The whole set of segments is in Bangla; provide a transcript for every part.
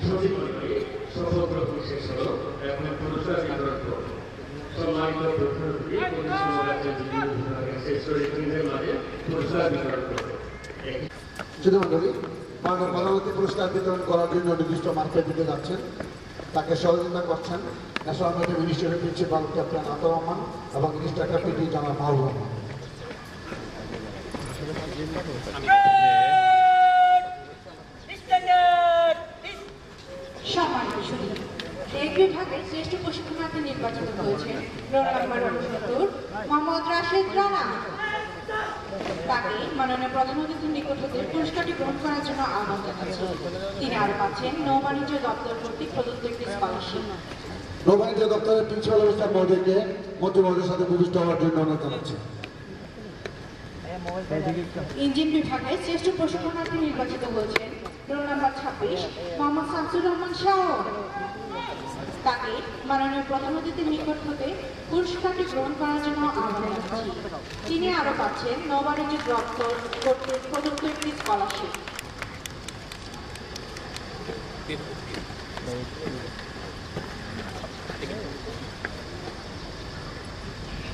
সচিবালয়ে সফলতা শেষ হলো, এখন পুরস্কার বিতরণ করব। সম্মানিত প্রধান অতিথি মাঝে পুরস্কার বিতরণ করব। সুধীমণ্ডলী, মাননীয় প্রধানমন্ত্রী পুরস্কার বিতরণ করার জন্য নির্দিষ্ট মার্কেট দিতে যাচ্ছেন। তাকে সহযোগিতা করছেন ন্যাশনাল মেডিকেল মিনিস্ট্রির প্রিন্সিপাল ক্যাপ্টেন আতর রহমান এবং ইনস্ট্রাক্টর পিটি জনাব মাহবুব রহমান। বিভাগে শ্রেষ্ঠ প্রশিক্ষণার্থী নির্বাচিত হয়েছেন রোল নাম্বার 69 মোহাম্মদ রাশেদ রানা। তাকে মাননীয় প্রধান অতিথির নিকট হতে পুরস্কারটি গ্রহণ করার জন্য আহ্বান জানাচ্ছি। তিনি আরো পাচ্ছেন নৌবাণিজ্য দপ্তর কর্তৃক প্রদত্ত একটি স্কলারশিপ। নৌবাণিজ্য দপ্তরের প্রিন্সিপাল অফিসার মহোদয়কে মন্ত্রী মহোদয়ের সাথে উপবিষ্ট হওয়ার জন্য অনুরোধ জানাচ্ছি। ইঞ্জিন বিভাগে শ্রেষ্ঠ প্রশিক্ষণার্থী নির্বাচিত হয়েছেন রোল নাম্বার 26 মোহাম্মদ শামসুর রহমান শাওন। তাকে মাননীয় প্রধান অতিথির নিকট হতে পুরস্কারটি গ্রহণ করার জন্য আহ্বান জানাচ্ছি। তিনি আরো পাচ্ছেন নৌবাণিজ্য দপ্তর কর্তৃক প্রদত্ত একটি স্কলারশিপ।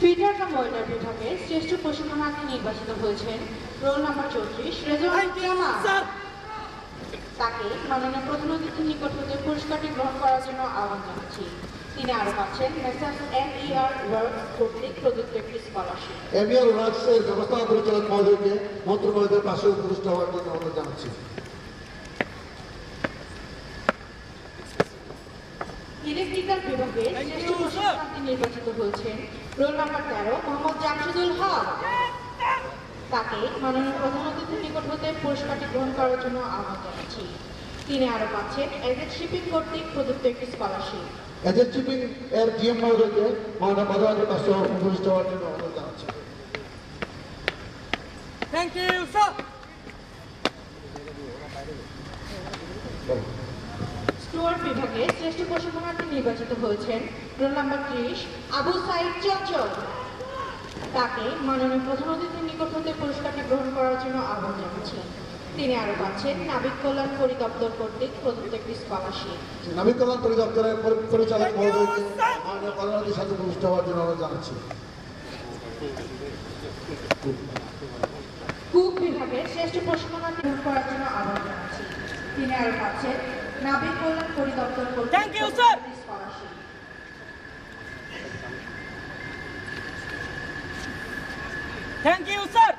ফিটার বা ময়লার বিভাগে শ্রেষ্ঠ প্রশিক্ষণার্থী নির্বাচিত হয়েছেন রোল নাম্বার 34 রেজওয়ান জামান। তাকে মাননীয় প্রধান অতিথির নিকট হতে পুরস্কারটি গ্রহণ করার জন্য আহ্বান জানাচ্ছি। তিনি আরো পাচ্ছেন মেসার্স এমইআর ওয়ার্কস কর্তৃক প্রদত্ত একটি স্কলারশিপ। এমইআর ওয়ার্কস এর ব্যবস্থাপনা পরিচালক মহোদয়কে মন্ত্রী মহোদয়ের পাশে উপবিষ্ট হওয়ার জন্য অনুরোধ জানাচ্ছি। ইলেকট্রিক্যাল বিভাগে শ্রেষ্ঠ প্রশিক্ষণার্থী নির্বাচিত হয়েছেন রোল নাম্বার 13 মোহাম্মদ জামশেদুল হক। তাকে মাননীয় প্রধান অতিথির নিকট হতে পুরস্কারটি গ্রহণ করার জন্য আহ্বান জানাচ্ছি। তিনি আরো পাচ্ছেন এজেন্ট শিপিং কর্তৃক প্রদত্ত একটি স্কলারশিপ। এজেন্ট শিপিং এর ডিএম মহোদয়কে মাননীয় প্রধানমন্ত্রীর পাশে উপবিষ্ট হওয়ার জন্য অনুরোধ জানাচ্ছি। Thank you sir. স্টোর বিভাগে শ্রেষ্ঠ প্রশিক্ষণার্থী নির্বাচিত হয়েছেন রোল নাম্বার 30 আবু সাইদ চঞ্চল। তাকে মাননীয় প্রধান অতিথির নিকট হতে পুরস্কারটি গ্রহণ করার জন্য আহ্বান জানাচ্ছি। তিনি আরো পাচ্ছেন নাবিক কল্যাণ পরিদপ্তর কর্তৃক প্রদত্ত একটি স্কলারশিপ। নাবিক কল্যাণ পরিদপ্তরের পরিচালক মহোদয়কে মাননীয় প্রধানমন্ত্রীর সাথে উপবিষ্ট হওয়ার জন্য অনুরোধ জানাচ্ছি। কুক বিভাগে শ্রেষ্ঠ প্রশিক্ষণার্থী গ্রহণ করার জন্য আহ্বান জানাচ্ছি। তিনি আরো পাচ্ছেন নাবিক কল্যাণ পরিদপ্তর কর্তৃক প্রদত্ত একটি স্কলারশিপ। Thank you sir.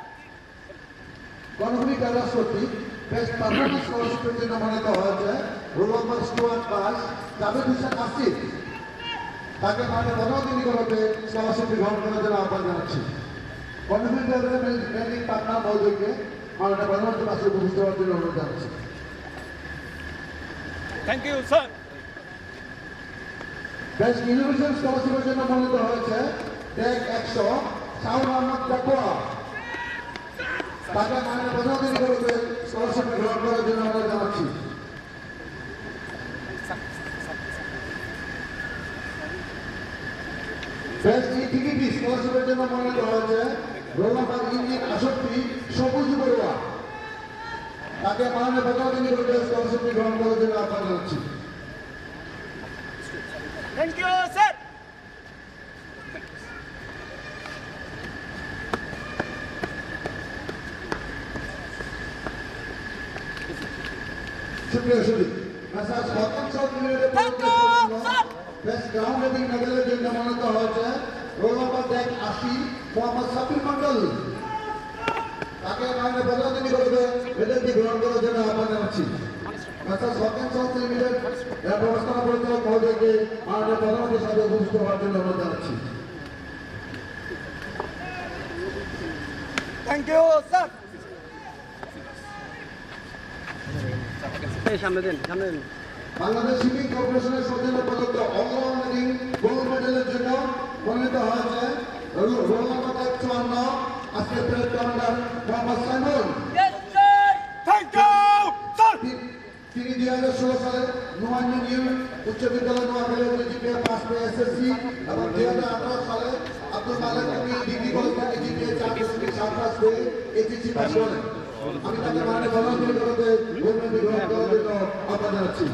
গণভূমি ক্যাডার কর্তৃক বেস্ট পারফরমেন্স স্কলারশিপের জন্য মনোনীত হয়েছে রোল নাম্বার 61 জাভেদ হোসেন আসিফ। তাকে মাননীয় প্রধানমন্ত্রীর নিকট হতে স্কলারশিপটি গ্রহণ করার জন্য আহ্বান জানাচ্ছি। গণভূমি ক্যাডারের ম্যানেজিং পার্টনার মহোদয়কে মাননীয় প্রধানমন্ত্রীর পাশে উপবিষ্ট হওয়ার জন্য অনুরোধ জানাচ্ছি। Thank you sir. Best innovation স্কলারশিপের জন্য মনোনীত হয়েছে ট্যাগ 100 শাহুল আহমদ জাকুয়া। তাকে মাননীয় প্রধানমন্ত্রীর নিকট হতে স্কলারশিপটি গ্রহণ করার জন্য অনুরোধ জানাচ্ছি। বেস্ট ইটিকিটি স্কলারশিপের জন্য মনোনীত হয়েছে রোল নাম্বার ইঞ্জিন 68 সবুজ বড়ুয়া। তাকে মাননীয় প্রধানমন্ত্রীর নিকট হতে স্কলারশিপটি গ্রহণ করার জন্য আহ্বান জানাচ্ছি। Thank you sir. সুপ্রিয় সুদী, Messrs Hawking south limited best ground rating মেডেলের জন্য মনোনীত হয়েছে রোল নাম্বার 80 মোহাম্মদ সাবির মন্ডল। তাকে মাননীয় প্রধানমন্ত্রীর নিকট হতে মেডেলটি গ্রহণ করার জন্য আহ্বান জানাচ্ছি। মেসার্স হকিং সাউথ লিমিটেড এর ব্যবস্থাপনা পরিচালক মহোদয়কে মাননীয় প্রধানমন্ত্রীর সাথে উপস্থিত হওয়ার জন্য অনুরোধ জানাচ্ছি। Thank you sir. সামনে দেন, সামনে দেন। বাংলাদেশ শিপিং কর্পোরেশনের সৌজন্য প্রদত্ত অলরাউন্ডিং গোল্ড মেডেলের জন্য মনোনীত হয়েছে রোল নাম্বার 54 আজকের plate commander Mohammad Saimul. Thank you sir. তিনি 2016 সালে নোয়াখালী নিউ উচ্চ বিদ্যালয় নোয়াখালী জিপিএ পাস পেয়ে এসএসসি এবং 2018 সালে আব্দুল মালেক ডিগ্রি কলেজ থেকে জিপিএ 4.7 পাস পেয়ে এইচএসসি পাস করেন। আমি তাকে মাননীয় প্রধানমন্ত্রীর নিকট হতে গোল্ড মেডেল গ্রহণ করার জন্য আহ্বান জানাচ্ছি।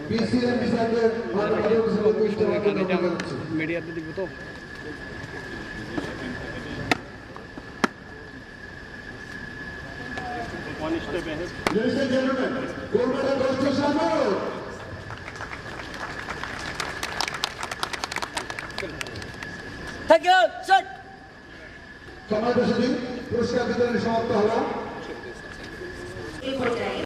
BCM বিভাগের মাননীয় সভাপতি ইস্তেমাকে ধন্যবাদ জানাচ্ছি। মিডিয়াতে দিব তো Ladies and gentlemen, gold medal goes to Shamur. Thank you, sir. সময় বেশি দিন পুরস্কার বিতরণী সমাপ্ত হলো। এই পর্যায়ে